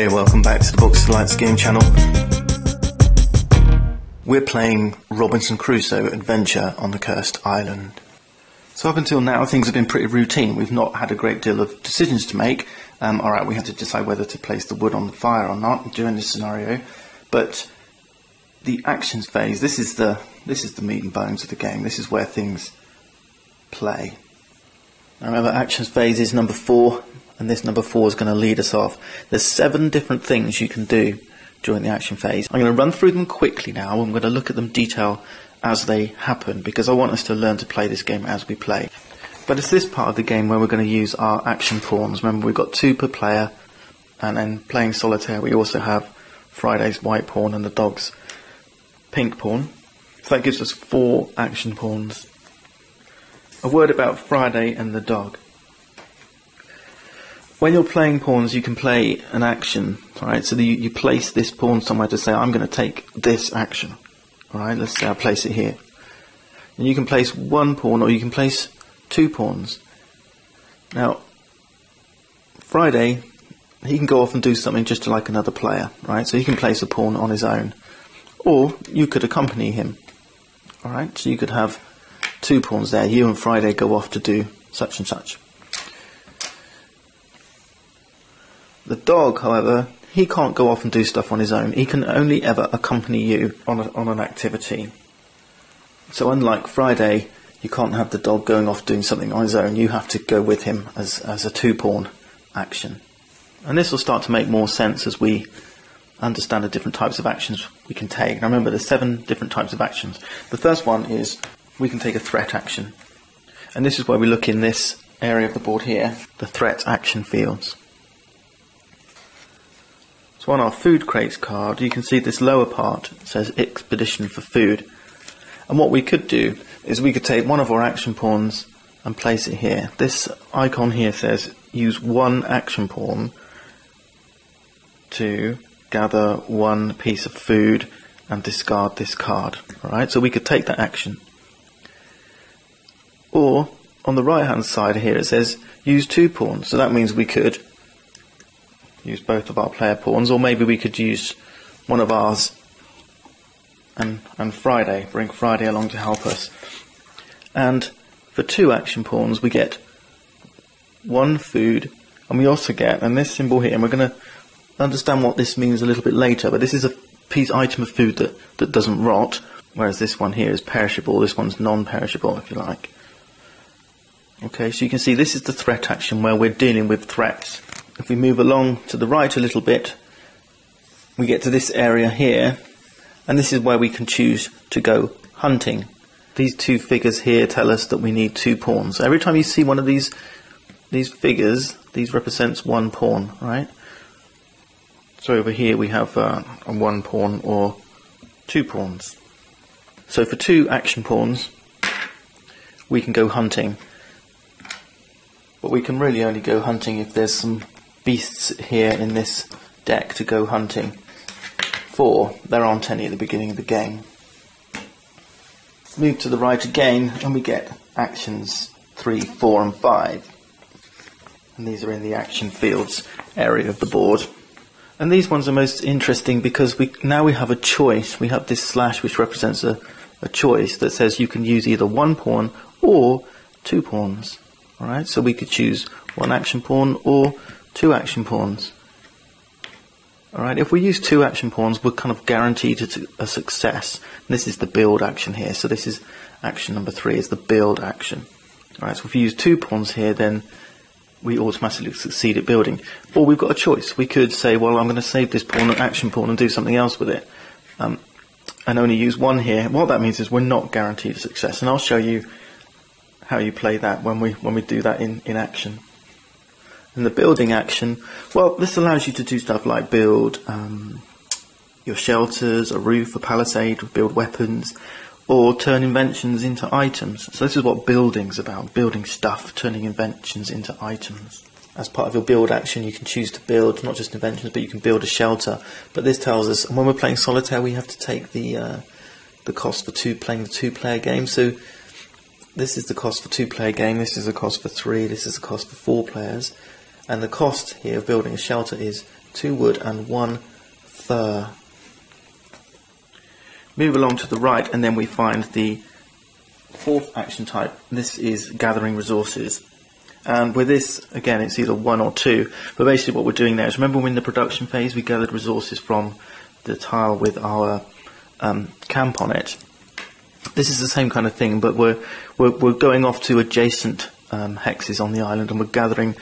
Hey, welcome back to the Box of Lights game channel. We're playing Robinson Crusoe Adventure on the Cursed Island. So up until now things have been pretty routine. We've not had a great deal of decisions to make. Alright, we had to decide whether to place the wood on the fire or not during this scenario. But the actions phase, this is the meat and bones of the game. This is where things play. Now remember, actions phase is number 4, and this number 4 is going to lead us off. There's 7 different things you can do during the action phase. I'm going to run through them quickly now. I'm going to look at them detail as they happen, because I want us to learn to play this game as we play. But it's this part of the game where we're going to use our action pawns. Remember, we've got 2 per player, and then playing solitaire we also have Friday's white pawn and the dog's pink pawn. So that gives us 4 action pawns. A word about Friday and the dog. When you're playing pawns, you can play an action, right? So you place this pawn somewhere to say, I'm going to take this action. Alright, let's say I place it here. And you can place 1 pawn, or you can place 2 pawns. Now, Friday, he can go off and do something just like another player, right? So he can place a pawn on his own. Or you could accompany him. Alright, so you could have 2 pawns there. You and Friday go off to do such and such. The dog, however, he can't go off and do stuff on his own. He can only ever accompany you on an activity. So unlike Friday, you can't have the dog going off doing something on his own. You have to go with him as a 2-pawn action. And this will start to make more sense as we understand the different types of actions we can take. Now remember, there's 7 different types of actions. The first one is we can take a threat action. And this is where we look in this area of the board here, the threat action fields. So on our food crates card, you can see this lower part says expedition for food. And what we could do is we could take one of our action pawns and place it here. This icon here says use 1 action pawn to gather 1 piece of food and discard this card. Alright, so we could take that action. Or on the right hand side here it says use 2 pawns. So that means we could use both of our player pawns, or maybe we could use one of ours and Friday, bring Friday along to help us. And for 2 action pawns we get 1 food, and we also get, and this symbol here, and we're going to understand what this means a little bit later, but this is a item of food that doesn't rot, whereas this one here is perishable. This one's non-perishable, if you like. Okay, so you can see this is the threat action where we're dealing with threats. If we move along to the right a little bit, we get to this area here, and this is where we can choose to go hunting. These 2 figures here tell us that we need 2 pawns. Every time you see one of these figures, these represents 1 pawn, right? So over here we have a 1 pawn or 2 pawns. So for 2 action pawns, we can go hunting. But we can really only go hunting if there's some beasts here in this deck to go hunting for. There aren't any at the beginning of the game. Move to the right again and we get actions 3, 4 and 5. And these are in the action fields area of the board. And these ones are most interesting because now we have a choice. We have this slash which represents a choice that says you can use either 1 pawn or 2 pawns. Alright, so we could choose 1 action pawn or 2 action pawns. Alright, if we use 2 action pawns, we're kind of guaranteed a success. And this is the build action here, so this is action number 3, is the build action. Alright, so if we use 2 pawns here, then we automatically succeed at building. Or we've got a choice. We could say, well, I'm going to save this pawn, an action pawn, and do something else with it. And only use 1 here. What that means is we're not guaranteed success. And I'll show you how you play that when we do that in action. And the building action, well, this allows you to do stuff like build your shelters, a roof, a palisade, build weapons, or turn inventions into items. So this is what building's about, building stuff, turning inventions into items. As part of your build action, you can choose to build not just inventions, but you can build a shelter. But this tells us, and when we're playing solitaire, we have to take the cost for playing the 2-player game. So this is the cost for 2-player game, this is the cost for 3, this is the cost for 4 players. And the cost here of building a shelter is 2 wood and 1 fur. Move along to the right and then we find the 4th action type. This is gathering resources. And with this, again, it's either 1 or 2, but basically what we're doing there is, remember when in the production phase we gathered resources from the tile with our camp on it? This is the same kind of thing, but we're going off to adjacent hexes on the island and we're gathering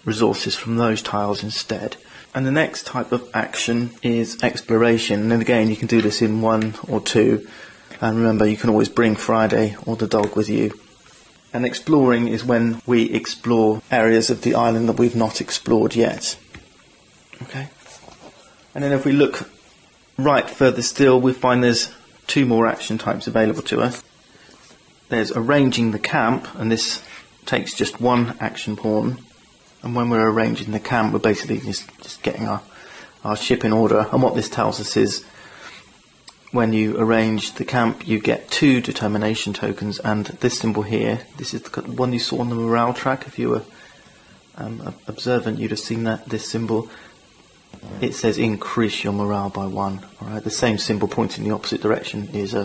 resources from those tiles instead. And the next type of action is exploration, and again you can do this in 1 or 2, and remember you can always bring Friday or the dog with you. And exploring is when we explore areas of the island that we've not explored yet. Okay. And then if we look right further still, we find there's 2 more action types available to us. There's arranging the camp, and this takes just 1 action pawn. And when we're arranging the camp, we're basically just getting our ship in order. And what this tells us is, when you arrange the camp, you get 2 determination tokens, and this symbol here, this is the one you saw on the morale track. If you were observant, you'd have seen this symbol. It says increase your morale by 1. All right, the same symbol pointing in the opposite direction is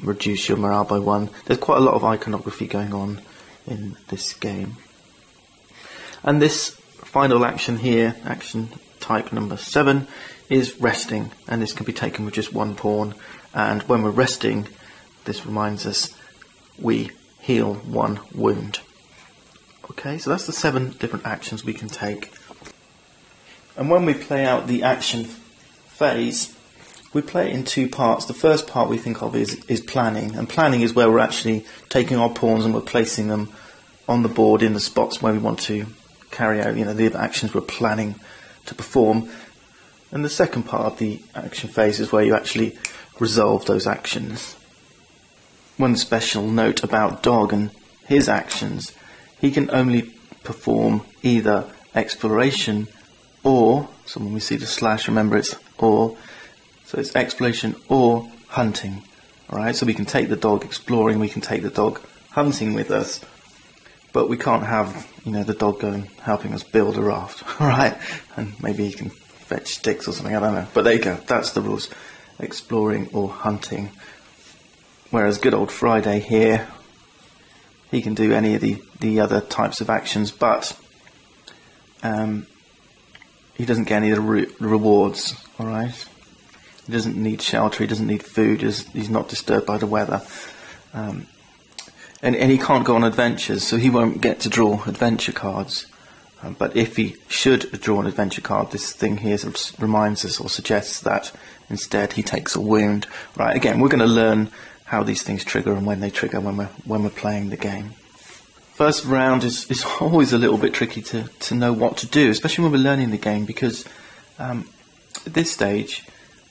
reduce your morale by 1. There's quite a lot of iconography going on in this game. And this final action here, action type number 7, is resting, and this can be taken with just 1 pawn. And when we're resting, this reminds us we heal 1 wound. Okay, so that's the 7 different actions we can take. And when we play out the action phase, we play it in 2 parts. The first part we think of is planning, and planning is where we're actually taking our pawns and we're placing them on the board in the spots where we want to carry out, the actions we're planning to perform. And the second part of the action phase is where you actually resolve those actions. One special note about Dog and his actions: he can only perform either exploration or, so when we see the slash, remember it's or, so it's exploration or hunting. Alright, so we can take the dog exploring, we can take the dog hunting with us, but we can't have, the dog going helping us build a raft. Alright, and maybe he can fetch sticks or something, I don't know. But there you go, that's the rules. Exploring or hunting. Whereas good old Friday here, he can do any of the other types of actions, but he doesn't get any of the rewards. Alright, he doesn't need shelter, he doesn't need food, he's not disturbed by the weather. And he can't go on adventures, so he won't get to draw adventure cards. But if he should draw an adventure card, this thing here reminds us or suggests that instead he takes a wound. Right, again, we're going to learn how these things trigger and when they trigger when we're playing the game. First round is always a little bit tricky to know what to do, especially when we're learning the game, because at this stage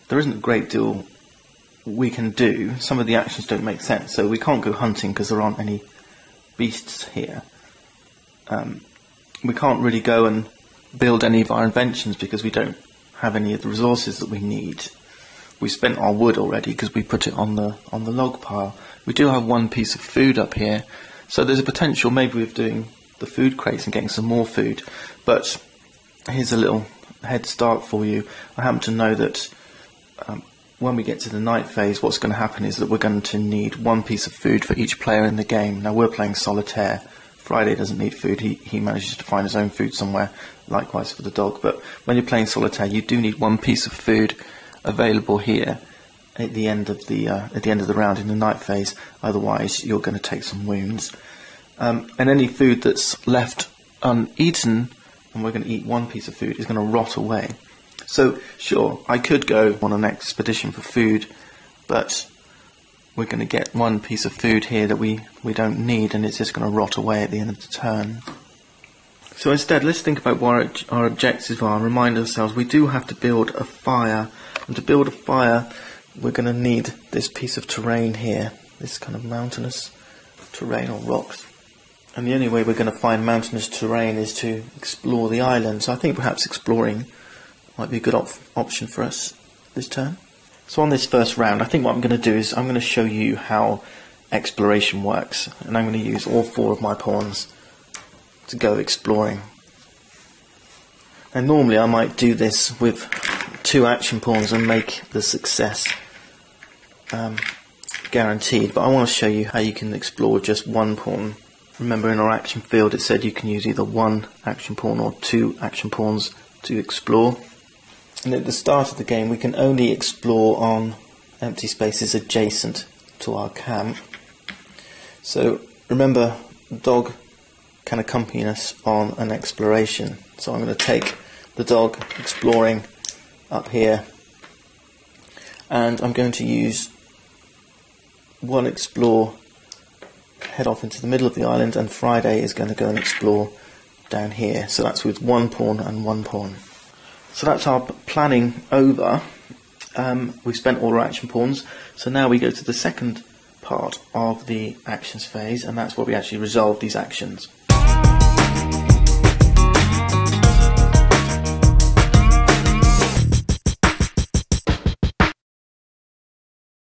there isn't a great deal we can do. Some of the actions don't make sense, so we can't go hunting because there aren't any beasts here. We can't really go and build any of our inventions because we don't have any of the resources that we need. We spent our wood already because we put it on the log pile. We do have 1 piece of food up here, so there's a potential maybe of doing the food crates and getting some more food. But here's a little head start for you. I happen to know that when we get to the night phase, what's going to happen is that we're going to need 1 piece of food for each player in the game. Now we're playing solitaire. Friday doesn't need food, he manages to find his own food somewhere, likewise for the dog. But when you're playing solitaire, you do need 1 piece of food available here at the end of the round in the night phase, otherwise you're going to take some wounds. And any food that's left uneaten, and we're going to eat 1 piece of food, is going to rot away. So sure, I could go on an expedition for food, but we're going to get 1 piece of food here that we don't need, and it's just going to rot away at the end of the turn. So instead, let's think about what our objectives are and remind ourselves we do have to build a fire. And to build a fire, we're going to need this piece of terrain here, this kind of mountainous terrain or rocks. And the only way we're going to find mountainous terrain is to explore the island. So I think perhaps exploring might be a good option for us this turn. So on this first round, I think what I'm going to do is I'm going to show you how exploration works, and I'm going to use all 4 of my pawns to go exploring. And normally I might do this with 2 action pawns and make the success guaranteed, but I want to show you how you can explore just 1 pawn. Remember, in our action field it said you can use either 1 action pawn or 2 action pawns to explore. And at the start of the game we can only explore on empty spaces adjacent to our camp. So remember, the dog can accompany us on an exploration. So I'm going to take the dog exploring up here, and I'm going to use 1 explore, head off into the middle of the island, and Friday is going to go and explore down here. So that's with 1 pawn and 1 pawn. So that's our planning over. We've spent all our action pawns, so now we go to the second part of the actions phase, and that's where we actually resolve these actions.